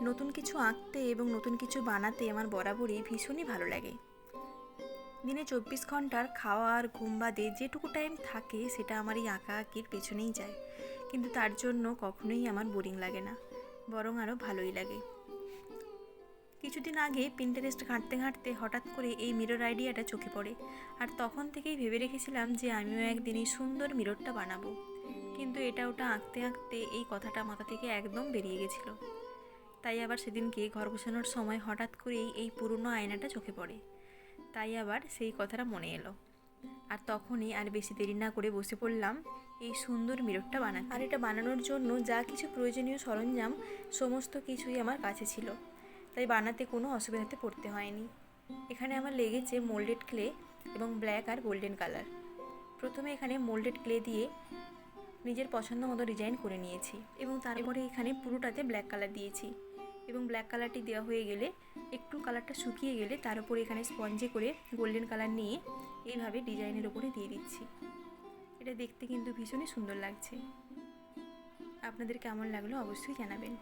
নতুন কিছু আঁকতে এবং নতুন কিছু বানাতে আমার বরাবরই ভীষণই ভালো লাগে। দিনে 24 ঘন্টার খাওয়া আর ঘুম বাদে যেটুকু টাইম থাকে সেটা আমার এই আঁকা আঁকির পেছনেই যায়, কিন্তু তার জন্য কখনোই আমার বোরিং লাগে না, বরং আরও ভালোই লাগে। কিছুদিন আগে পিন্টারেস্ট ঘাঁটতে ঘাঁটতে হঠাৎ করে এই মিরর আইডিয়াটা চোখে পড়ে, আর তখন থেকেই ভেবে রেখেছিলাম যে আমিও একদিন এই সুন্দর মিররটা বানাবো। কিন্তু এটা ওটা আঁকতে আঁকতে এই কথাটা মাথা থেকে একদম বেরিয়ে গেছিলো। তাই আবার সেদিনকে ঘর গোছানোর সময় হঠাৎ করেই এই পুরনো আয়নাটা চোখে পড়ে, তাই আবার সেই কথাটা মনে এলো। আর তখনই আর বেশি দেরি না করে বসে পড়লাম এই সুন্দর মিররটা বানাতে। আর এটা বানানোর জন্য যা কিছু প্রয়োজনীয় সরঞ্জাম সমস্ত কিছুই আমার কাছে ছিল, তাই বানাতে কোনো অসুবিধাতে পড়তে হয়নি। এখানে আমার লেগেছে মোল্ডেড ক্লে এবং ব্ল্যাক আর গোল্ডেন কালার। প্রথমে এখানে মোল্ডেড ক্লে দিয়ে নিজের পছন্দ মতো ডিজাইন করে নিয়েছি এবং তারপরে এখানে পুরোটাতে ব্ল্যাক কালার দিয়েছি, এবং ব্ল্যাক কালারটি দেওয়া হয়ে গেলে একটু কালারটা শুকিয়ে গেলে তার উপরে এখানে স্পঞ্জে করে গোল্ডেন কালার নিয়ে এইভাবে ডিজাইনের উপরে দিয়ে দিচ্ছি। এটা দেখতে কিন্তু ভীষণই সুন্দর লাগছে। আপনাদের কেমন লাগলো অবশ্যই জানাবেন।